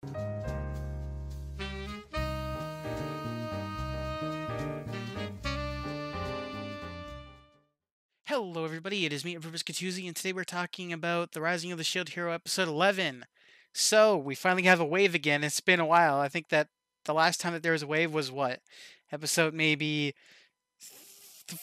Hello, everybody. It is me, Purpose Catuzzi, and today we're talking about the Rising of the Shield Hero episode 11. So, we finally have a wave again. It's been a while. I think that the last time that there was a wave was what? Episode maybe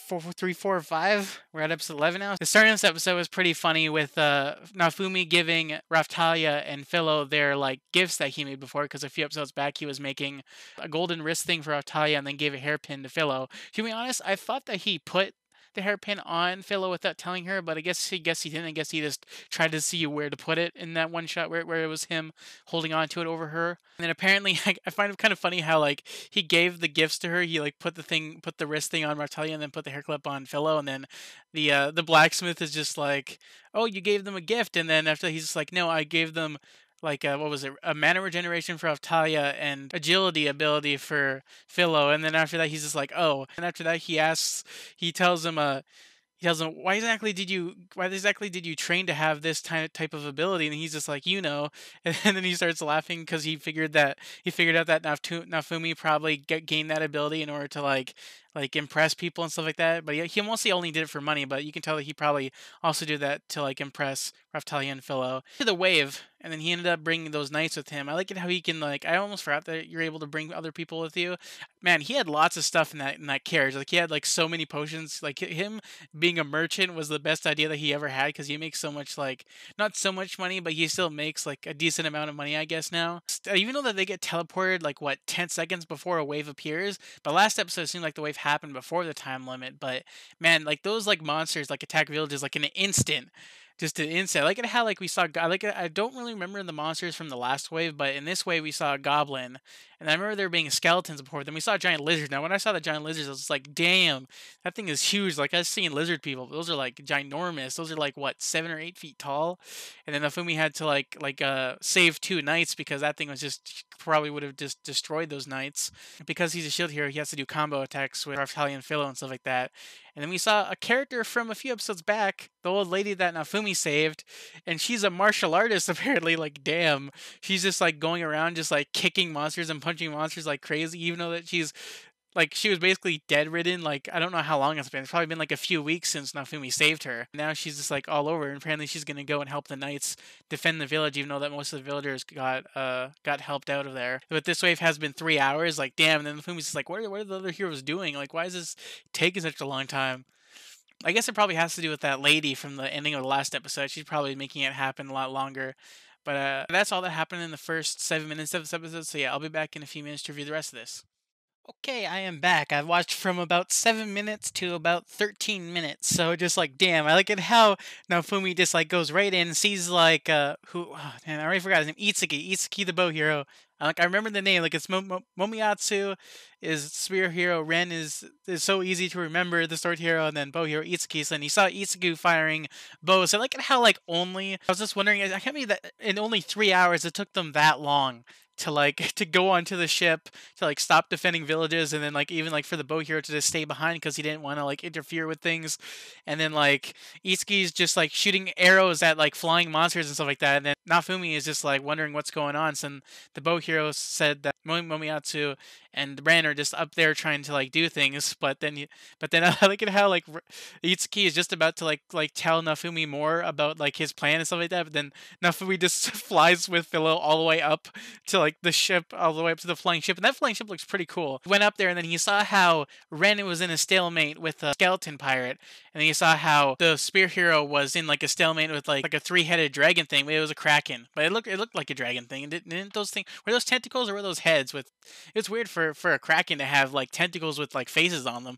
4, or 5? We're at episode 11 now. The start of this episode was pretty funny with Nafumi giving Raftalia and Philo their like gifts that he made before, because a few episodes back he was making a golden wrist thing for Raftalia and then gave a hairpin to Philo. To be honest, I thought that he put the hairpin on Philo without telling her, but I guess he didn't. I guess he just tried to see where to put it in that one shot where it was him holding on to it over her. And then apparently, I find it kind of funny how like he gave the gifts to her. He like put the wrist thing on Martalia and then put the hair clip on Philo. And then the blacksmith is just like, "Oh, you gave them a gift." And then after he's just like, "No, I gave them." Like what was it? A mana regeneration for Altalia and agility ability for Philo, and then after that he's just like, oh. And after that he tells him, why exactly did you train to have this type of ability? And he's just like, and then he starts laughing because he figured out that Nafumi probably gained that ability in order to like impress people and stuff like that. But he mostly only did it for money, but you can tell that he probably also did that to like impress Raftalia and Philo. To the wave, and then he ended up bringing those knights with him. I like it how he can like. I almost forgot that you're able to bring other people with you. Man, he had lots of stuff in that carriage. Like he had like so many potions. Like him being a merchant was the best idea that he ever had, because he makes so much, like, not so much money, but he still makes like a decent amount of money, I guess now. Even though that they get teleported like what 10 seconds before a wave appears, but last episode seemed like the wave happened before the time limit. But man, like those like monsters like attack villages like in an instant. Just an instant. I like it how like we saw. I don't really remember the monsters from the last wave, but in this wave we saw a goblin, and I remember there being skeletons before. Then we saw a giant lizard. Now when I saw the giant lizards, I was like, damn, that thing is huge. Like I've seen lizard people, but those are like ginormous. Those are like what 7 or 8 feet tall. And then Nafumi had to save 2 knights because that thing was just probably would have just destroyed those knights. Because he's a shield hero, he has to do combo attacks with Raftalion and Philo and stuff like that. And then we saw a character from a few episodes back, the old lady that Nafumi saved, and she's a martial artist apparently. Like damn, she's just like going around just like kicking monsters and punching monsters like crazy, even though that she was basically dead ridden. Like I don't know how long it's been. It's probably been like a few weeks since Nafumi saved her. Now she's just like all over, and apparently she's gonna go and help the knights defend the village, even though that most of the villagers got helped out of there. But this wave has been 3 hours. Like damn, and then Nafumi's just like, what are the other heroes doing? Like why is this taking such a long time? I guess it probably has to do with that lady from the ending of the last episode. She's probably making it happen a lot longer. But that's all that happened in the first 7 minutes of this episode. So yeah, I'll be back in a few minutes to review the rest of this. Okay, I am back. I've watched from about 7 minutes to about 13 minutes. So just like, damn, I like it how Naofumi just like goes right in, sees like man, I already forgot his name. Itsuki the bow hero. I remember the name. Like it's Momiatsu is spear hero. Ren is so easy to remember, the sword hero, and then bow hero Itsuki. So then he saw Itsuki firing bows. So I like it how like only I was just wondering, I can't believe that in only 3 hours it took them that long to like to go onto the ship to like stop defending villages, and then like even like for the bow hero to just stay behind because he didn't want to like interfere with things. And then like Itsuki's just like shooting arrows at like flying monsters and stuff like that, and then Nafumi is just like wondering what's going on. So the bow hero said that Momiatsu and Ren are just up there trying to like do things, but then I like it how like Itsuki is just about to like tell Nafumi more about like his plan and stuff like that, but then Nafumi just flies with Philo all the way up to like the ship, all the way up to the flying ship, and that flying ship looks pretty cool. Went up there, and then he saw how Ren was in a stalemate with a skeleton pirate, and then he saw how the spear hero was in like a stalemate with like a three-headed dragon thing, but it was a kraken, but it looked like a dragon thing. And didn't those things, were those tentacles or were those heads with? It's weird for a kraken to have like tentacles with like faces on them,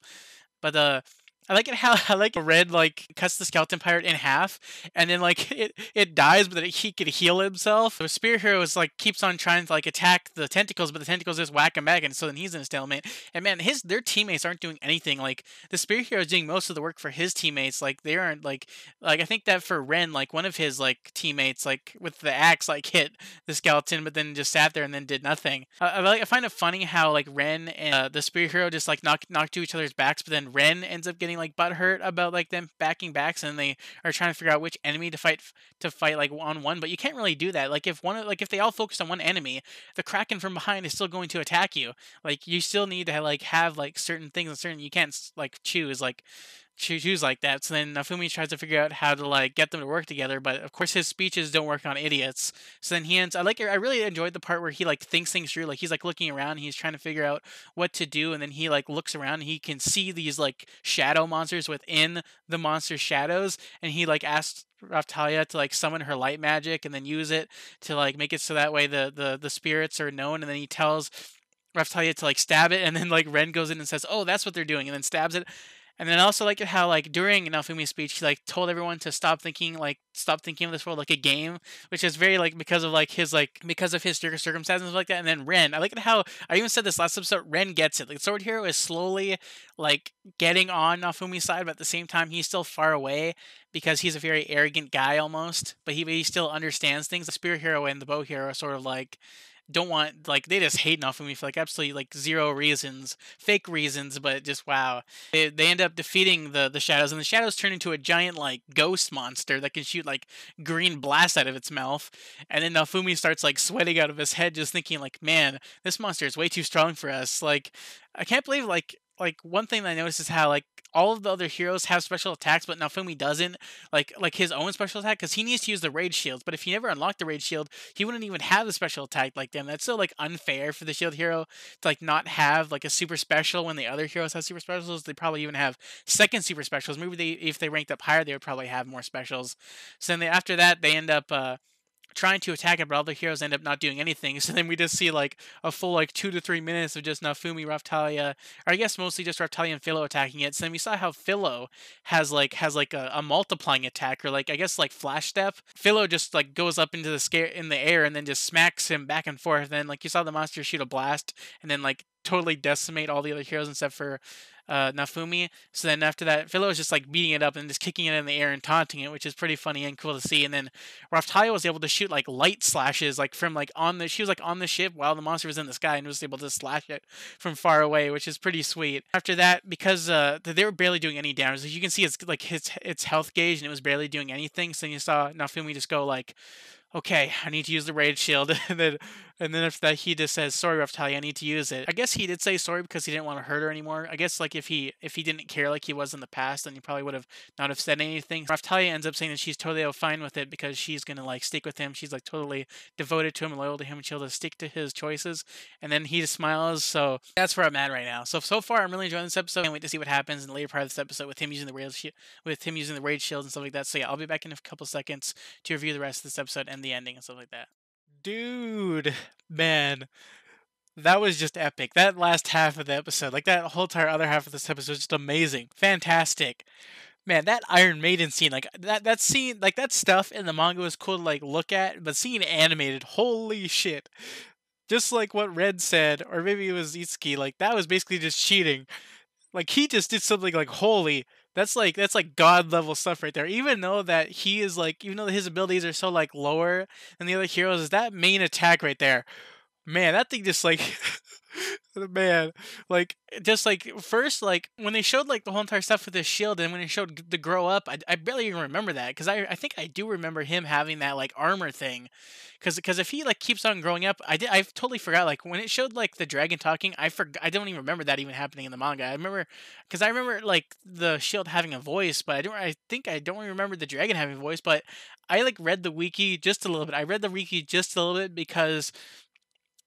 but I like it how I like Red like cuts the skeleton pirate in half, and then like it dies, but then he could heal himself. The spear hero is like keeps on trying to like attack the tentacles, but the tentacles just whack him back, and so then he's in a stalemate. And man, their teammates aren't doing anything. Like the spear hero is doing most of the work for his teammates. Like they aren't like I think that for Ren, like one of his like teammates like with the axe like hit the skeleton, but then just sat there and then did nothing. I find it funny how like Ren and the spear hero just like knock to each other's backs, but then Ren ends up getting like butthurt about like them backing backs, and they are trying to figure out which enemy to fight like on one. But you can't really do that. Like if they all focus on one enemy, the Kraken from behind is still going to attack you. Like you still need to like have like certain things and certain, you can't like choose like that. So then Nafumi tries to figure out how to like get them to work together, but of course his speeches don't work on idiots. So then he ends. I really enjoyed the part where he like thinks things through. Like he's like looking around, he's trying to figure out what to do, and then he like looks around and he can see these like shadow monsters within the monster shadows, and he like asks Raftalia to like summon her light magic and then use it to like make it so that way the spirits are known, and then he tells Raftalia to like stab it, and then like Ren goes in and says, "Oh, that's what they're doing," and then stabs it. And then I also like it how like during Naofumi's speech, he like told everyone to stop thinking of this world like a game, which is very like because of his circumstances like that. And then Ren, I like it how I even said this last episode, Ren gets it. Like Sword Hero is slowly like getting on Naofumi's side, but at the same time he's still far away because he's a very arrogant guy almost. But he still understands things. The Spear Hero and the Bow Hero are sort of like don't want like they just hate Naofumi for like absolutely like zero reasons, fake reasons, but just wow. They end up defeating the shadows, and the shadows turn into a giant like ghost monster that can shoot like green blasts out of its mouth. And then Naofumi starts like sweating out of his head, just thinking like, man, this monster is way too strong for us. Like I can't believe like one thing that I noticed is how like all of the other heroes have special attacks, but Naofumi doesn't. Like his own special attack, because he needs to use the rage shields. But if he never unlocked the rage shield, he wouldn't even have the special attack like them. That's so like unfair for the shield hero to like not have like a super special when the other heroes have super specials. They probably even have second super specials. Maybe if they ranked up higher, they would probably have more specials. So then after that, they end up trying to attack it, but all the heroes end up not doing anything. So then we just see like a full like 2 to 3 minutes of just Naofumi, Raftalia, or I guess mostly just Raftalia and Philo attacking it. So then we saw how Philo has a multiplying attack, or like I guess like flash step. Philo just like goes up into the air and then just smacks him back and forth. And then like you saw the monster shoot a blast and then like totally decimate all the other heroes except for Naofumi. So then after that, Philo is just like beating it up and just kicking it in the air and taunting it, which is pretty funny and cool to see. And then Raftalia was able to shoot like light slashes like from like she was like on the ship while the monster was in the sky and was able to slash it from far away, which is pretty sweet. After that, because they were barely doing any damage, you can see its health gauge and it was barely doing anything. So you saw Naofumi just go like, okay, I need to use the rage shield. and then after that he just says, sorry Raftalia, I need to use it. I guess he did say sorry because he didn't want to hurt her anymore. I guess like if he didn't care like he was in the past, then he probably would have not have said anything. Raftalia ends up saying that she's totally fine with it because she's gonna like stick with him. She's like totally devoted to him, loyal to him, and she'll just stick to his choices. And then he just smiles. So that's where I'm at right now. So far I'm really enjoying this episode. Can't wait to see what happens in the later part of this episode with him using the rage shield and stuff like that. So yeah, I'll be back in a couple seconds to review the rest of this episode and the ending and stuff like that. Dude, man, that was just epic. That last half of the episode, like that whole entire other half of this episode, was just amazing, fantastic. Man, that Iron Maiden scene, like that scene, like that stuff in the manga was cool to like look at, but seeing it animated, holy shit! Just like what Red said, or maybe it was Itsuki, like that was basically just cheating. Like he just did something like holy. That's like god level stuff right there. Even though his abilities are so like lower than the other heroes, is that main attack right there. Man, that thing just like man, like just like first like when they showed like the whole entire stuff with his shield, and when it showed the grow up, I barely even remember that because I think I do remember him having that like armor thing, because if he like keeps on growing up, I totally forgot like when it showed like the dragon talking, I don't even remember that even happening in the manga. I remember like the shield having a voice, but I don't really remember the dragon having a voice. But I like read the wiki just a little bit. I read the wiki just a little bit because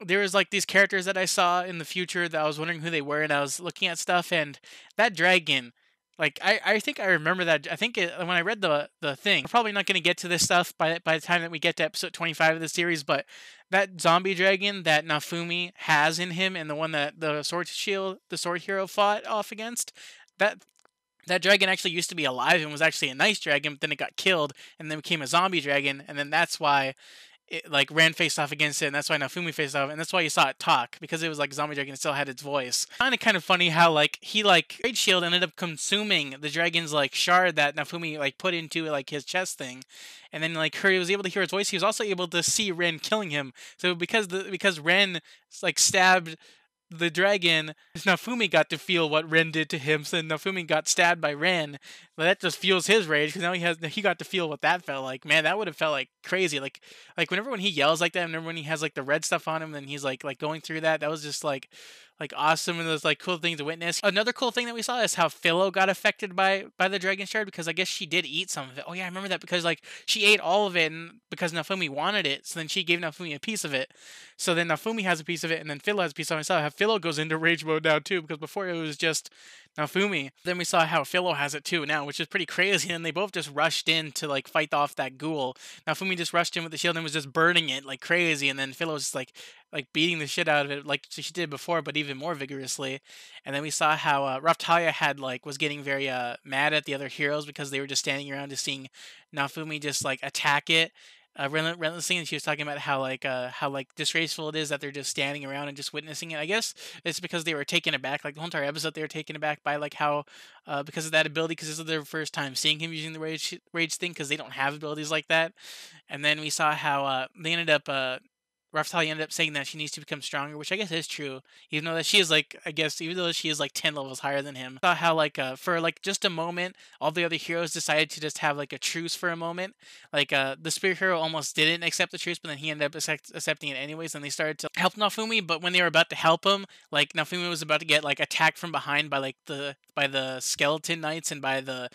there was like these characters that I saw in the future that I was wondering who they were, and I was looking at stuff, and that dragon, like I think I remember that. I think when I read the thing, we're probably not going to get to this stuff by the time that we get to episode 25 of the series, but that zombie dragon that Naofumi has in him, and the one that the sword hero fought off against, that that dragon actually used to be alive and was actually a nice dragon, but then it got killed and then became a zombie dragon, and then that's why it like ran faced off against it, and that's why Naofumi faced off, and that's why you saw it talk, because it was like zombie dragon still had its voice. Kind of funny how like he like Great Shield ended up consuming the dragon's like shard that Naofumi like put into like his chest thing, and then like he was able to hear his voice. He was also able to see Ren killing him. So because Ren like stabbed the dragon, Nafumi got to feel what Ren did to him. So Nafumi got stabbed by Ren. Well, that just fuels his rage because now he got to feel what that felt like. Man, that would have felt like crazy. Like whenever when he yells like that, whenever when he has like the red stuff on him, and he's like going through that, that was just like awesome and those like cool things to witness. Another cool thing that we saw is how Philo got affected by the dragon shard because I guess she did eat some of it. Oh yeah, I remember that because like she ate all of it and because Nafumi wanted it, so then she gave Nafumi a piece of it. So then Nafumi has a piece of it and then Philo has a piece of it. So how Philo goes into rage mode now too because before it was just Nafumi. Then we saw how Philo has it too now, which is pretty crazy. And they both just rushed in to like fight off that ghoul. Nafumi just rushed in with the shield and was just burning it like crazy, and then Philo was just like beating the shit out of it like she did before, but even more vigorously. And then we saw how Raphtalia had like was getting very mad at the other heroes because they were just standing around just seeing Nafumi just like attack it. Relentlessly, and she was talking about how like disgraceful it is that they're just standing around and just witnessing it. I guess it's because they were taken aback, like the whole entire episode, they were taken aback by like how because of that ability, because this is their first time seeing him using the rage thing, because they don't have abilities like that. And then we saw how they ended up Raphtalia ended up saying that she needs to become stronger, which I guess is true. Even though that she is like, I guess, even though she is like 10 levels higher than him. Saw how like for like just a moment, all the other heroes decided to just have like a truce for a moment. Like the spirit hero almost didn't accept the truce, but then he ended up accepting it anyways, and they started to help Nafumi. But when they were about to help him, like Nafumi was about to get like attacked from behind by like the skeleton knights and by the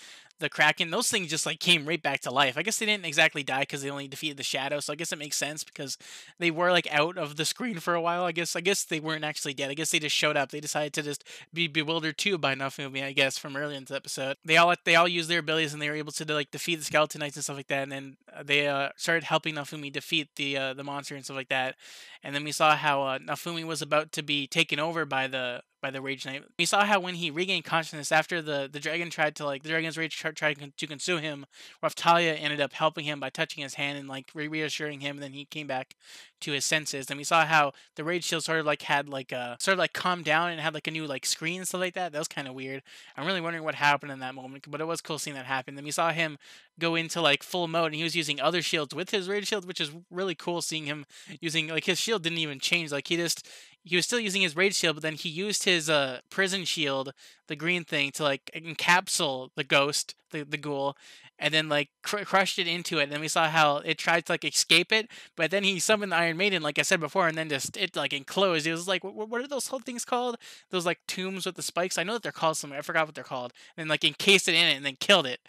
Kraken. Those things just like came right back to life. I guess they didn't exactly die because they only defeated the shadow, so I guess it makes sense because they were like out of the screen for a while. I guess they weren't actually dead. I guess they just showed up. They decided to just be bewildered too by Nafumi, I guess, from earlier in the episode. They all used their abilities and they were able to like defeat the skeleton knights and stuff like that. And then they started helping Nafumi defeat the monster and stuff like that. And then we saw how Nafumi was about to be taken over by the Rage Knight. We saw how when he regained consciousness after the dragon tried to like the dragon's rage tried to consume him, Raphtalia ended up helping him by touching his hand and like reassuring him, and then he came back to his senses. And we saw how the rage shield sort of like had like sort of like calmed down and had like a new like screen and stuff like that. That was kind of weird. I'm really wondering what happened in that moment, but it was cool seeing that happen. Then we saw him go into like full mode and he was using other shields with his rage shield, which is really cool seeing him using like his shield didn't even change. Like he was still using his rage shield, but then he used his prison shield, the green thing, to like encapsule the ghost, the ghoul, and then like crushed it into it. And then we saw how it tried to like escape it, but then he summoned the Iron Maiden, like I said before, and then just it like enclosed. It was like what are those whole things called? Those like tombs with the spikes. I know that they're called something. I forgot what they're called. And then like encased it in it and then killed it,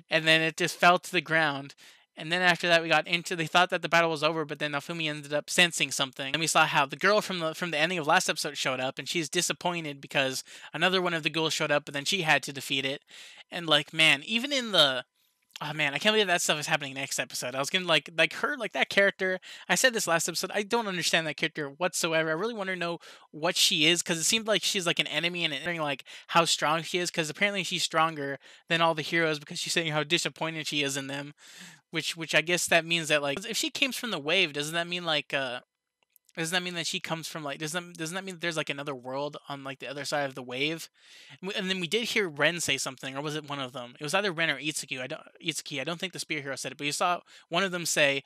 and then it just fell to the ground. And then after that, we got into. They thought that the battle was over, but then Nafumi ended up sensing something. And we saw how the girl from the ending of last episode showed up, and she's disappointed because another one of the ghouls showed up, but then she had to defeat it. And like, man, even in the oh man, I can't believe that stuff is happening next episode. I was gonna like her like that character. I said this last episode. I don't understand that character whatsoever. I really want to know what she is because it seemed like she's like an enemy and wondering like how strong she is because apparently she's stronger than all the heroes because she's saying how disappointed she is in them. Which I guess that means that like if she came from the wave, doesn't that mean like doesn't that mean that she comes from like doesn't that mean that there's like another world on like the other side of the wave? And then we did hear Ren say something, or was it one of them? It was either Ren or Itsuki. I don't think the Spear Hero said it, but you saw one of them say,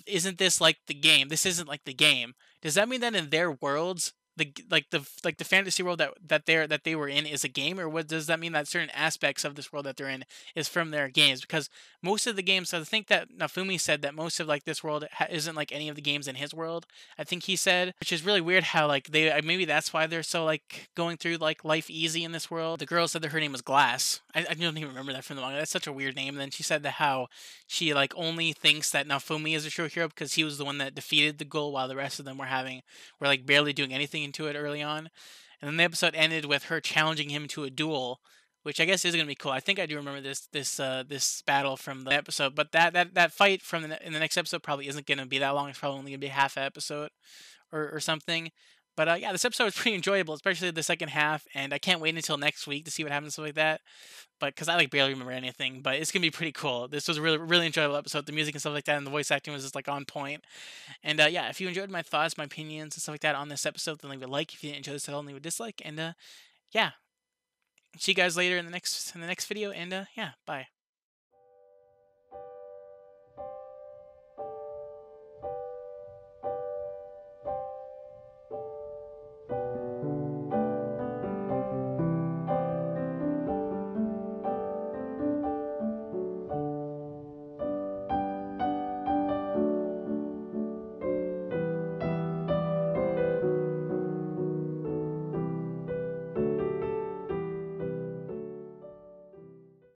"Isn't this like the game? This isn't like the game." Does that mean that in their worlds, the fantasy world that they were in is a game, or what does that mean that certain aspects of this world that they're in is from their games? Because most of the games, so I think that Nafumi said that most of like this world isn't like any of the games in his world. I think he said, which is really weird how like they maybe that's why they're so like going through like life easy in this world. The girl said that her name was Glass. I don't even remember that from the manga. That's such a weird name. And then she said that how she like only thinks that Nafumi is a true hero because he was the one that defeated the goal while the rest of them were like barely doing anything into it early on. And then the episode ended with her challenging him to a duel, which I guess is gonna be cool. I think I do remember this battle from the episode, but that fight from in the next episode probably isn't gonna be that long. It's probably only gonna be half an episode or something. But yeah, this episode was pretty enjoyable, especially the second half, and I can't wait until next week to see what happens and stuff like that. But because I like barely remember anything, but it's gonna be pretty cool. This was a really enjoyable episode. The music and stuff like that, and the voice acting was just like on point. And yeah, if you enjoyed my thoughts, my opinions, and stuff like that on this episode, then leave a like. If you didn't enjoy this at all, leave a dislike. And yeah, see you guys later in the next video. And yeah, bye.